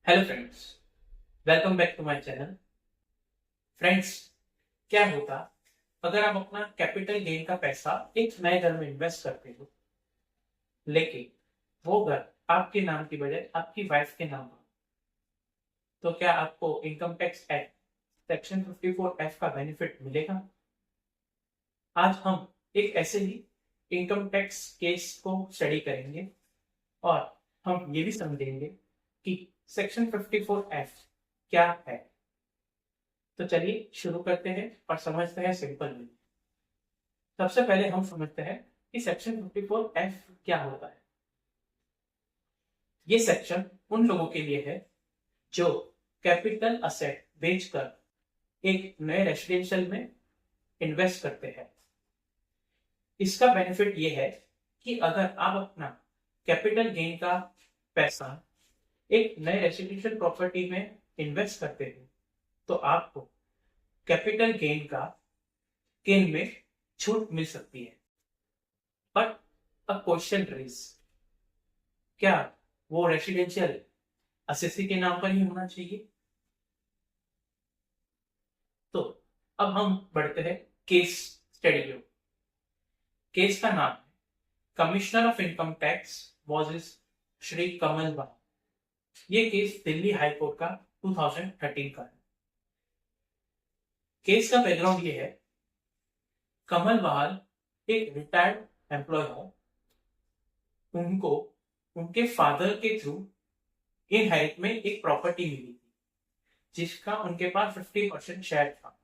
Hello friends, welcome back to my channel. Friends, क्या होता अगर आप अपना कैपिटल गेन का पैसा एक नए घर में इन्वेस्ट करते हो, लेकिन वो घर आपके नाम की बजाय आपकी वाइफ के नाम हो, तो क्या आपको income tax act section 54F का बेनिफिट मिलेगा? आज हम एक ऐसे ही इनकम टैक्स केस को स्टडी करेंगे और हम ये भी समझेंगे कि सेक्शन 54F क्या है। तो चलिए शुरू करते हैं और समझते हैं सिंपल में। सबसे पहले हम समझते हैं कि सेक्शन 54F क्या होता है। ये सेक्शन उन लोगों के लिए है जो कैपिटल असेट बेचकर एक नए रेसिडेंशियल में इन्वेस्ट करते हैं। इसका बेनिफिट ये है कि अगर आप अपना कैपिटल गेन का पैसा एक नए रेसिडेंशियल प्रॉपर्टी में इन्वेस्ट करते हो, तो आपको कैपिटल गेन में छूट मिल सकती है। बट अ क्वेश्चन रेज, क्या वो रेसिडेंशियल एसएससी के नाम पर ही होना चाहिए? तो अब हम बढ़ते हैं केस स्टडी की। केस का नाम है commissioner of income tax versus Shri Kamal Bahal. ये केस दिल्ली हाई कोर्ट का 2013 का है। केस का बैकग्राउंड ये है, कमल बहाल एक रिटायर्ड एम्प्लॉय है। उनको उनके फादर के थ्रू इनहेरिट में एक प्रॉपर्टी मिली थी जिसका उनके पास 50% शेयर था।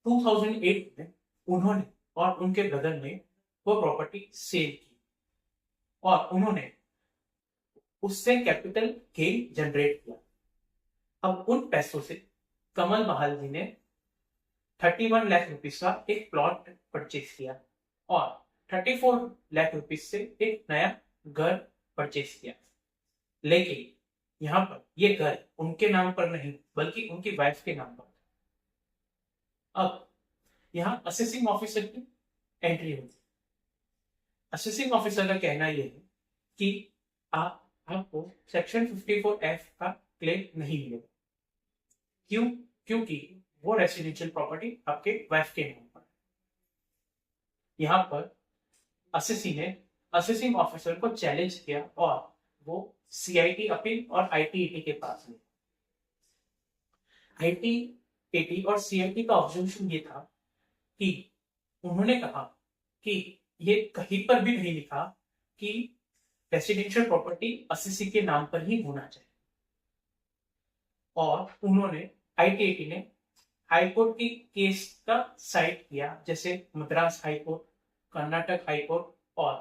2008 में उन्होंने और उनके ब्रदर ने वो प्रॉपर्टी सेल की और उन्होंने उससे कैपिटल गेन जनरेट किया। अब उन पैसों से कमल बहाल जी ने 31 लाख रुपीस का एक प्लॉट परचेज किया और 34 लाख रुपीस से एक नया घर परचेज किया। लेकिन यहाँ पर ये घर उनके नाम पर नहीं बल्कि उनकी वाइफ के नाम पर। अब यहाँ असेसिंग ऑफिसर की एंट्री होती है। असेसिंग ऑफिसर का कहना यह है कि आपको सेक्शन 54F का क्लेम नहीं मिलेगा। क्यों? क्योंकि वो रेसिडेंशियल प्रॉपर्टी आपके वाइफ के नाम पर। यहाँ पर असेसिंग ऑफिसर को चैलेंज किया और वो सीआईटी अपील और आईटीएटी के पास गए। आईटीएटी और सीआईटी का ऑब्जर्वेशन ये था कि उन्होंने कहा कि ये कहीं पर भी नहीं लिखा कि रेसिडेंशियल प्रॉपर्टी एसएससी के नाम पर ही होना चाहिए। और उन्होंने आईटीएटी ने हाईकोर्ट की केस का साइट किया, जैसे मद्रास हाईकोर्ट, कर्नाटक हाईकोर्ट और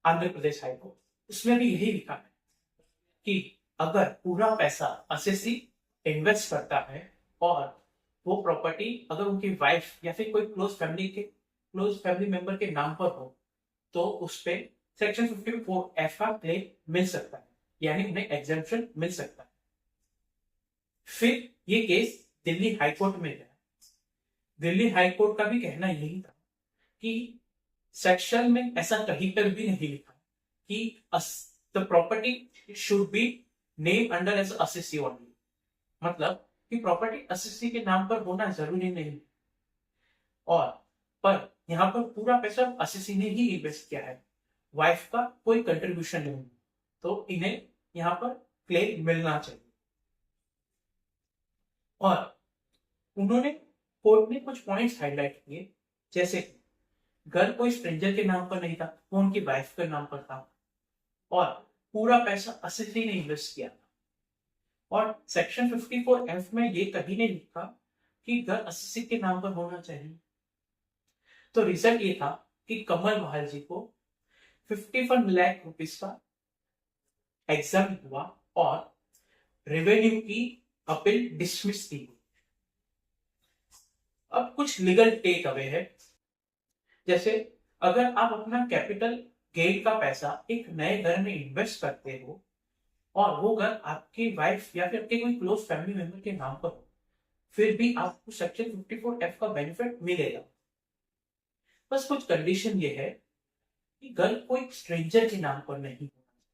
आंध्र प्रदेश हाईकोर्ट। उसमें भी यही लिखा है कि अगर पूरा पैसा एसएससी इन्वेस्ट करता है और वो प्रॉपर्टी अगर उनकी वाइफ या फिर कोई क्लोज फैमिली मेंबर के नाम पर हो, तो उस पे सेक्शन 54F का क्लेम मिल सकता है, यानी उन्हें एग्जेम्पशन मिल सकता है। फिर ये केस दिल्ली हाईकोर्ट में गया। दिल्ली हाईकोर्ट का भी कहना यही था कि सेक्शन में ऐसा कहीं पर भी नहीं लिखा कि the property should be name under as SSC only. मतलब कि प्रॉपर्टी एसएससी के नाम पर होना जरूरी नहीं। और पर यहाँ पर पूरा पैसा एसएससी ने ही इन्वेस्ट किया है, वाइफ का कोई कंट्रीब्यूशन नहीं, तो इन्हें यहाँ पर क्लेम मिलना चाहिए। और उन्होंने कोर्ट ने कुछ पॉइंट्स हाईलाइट किए, जैसे घर कोई स्ट्रेंजर के नाम पर नहीं था, वो उनकी वाइफ के नाम पर था और पूरा पैसा एसएससी ने इन्वेस्ट किया था। और सेक्शन 54F में ये कहीं नहीं लिखा कि घर एसएससी के नाम पर होना चाहिए। तो रिजल्ट ये था कि कमल बहाल जी को 51 लाख रुपीस का एग्जाम हुआ और रेवेन्यू की अपील डिसमिस की। अब कुछ लीगल टेक अवे है, जैसे अगर आप अपना कैपिटल गेन का पैसा एक नए घर में इन्वेस्ट करते हो और वो घर आपकी वाइफ या फिर आपके कोई क्लोज फैमिली मेंबर के नाम पर हो, फिर भी आपको सेक्शन 54F का बेनिफिट मिलेगा। बस कुछ कंडीशन ये है कि घर कोई स्ट्रेंजर के नाम पर नहीं होना चाहिए।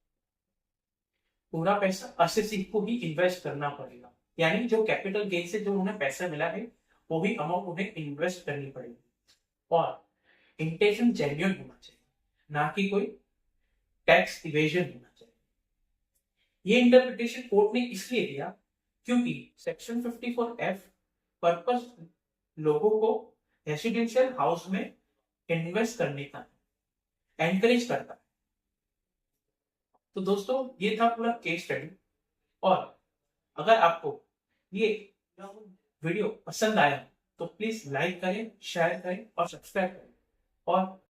पूरा पैसा असेसी को ही इन्वेस्ट करना पड़ेगा, यानी जो कैपिटल गेन से जो उन्हें पैसा मिला है वो भी अमाउंट उन्हें इन्वेस्ट करनी पड़ेगी। और इंटेंशन जेन्युइन होना चाहिए, ना कि कोई टैक्स इवेजन होना चाहिए। ये इंटरप्रिटेशन कोर्ट ने इसलिए दिया क्योंकि सेक्शन 54F पर्पस लोगों को रेसिडेंशियल हाउस में इन्वेस्ट करने का एनकरेज करता है। तो दोस्तों ये था पूरा केस स्टडी। और अगर आपको ये वीडियो पसंद आया तो प्लीज लाइक करें, शेयर करें और सब्सक्राइब करें। और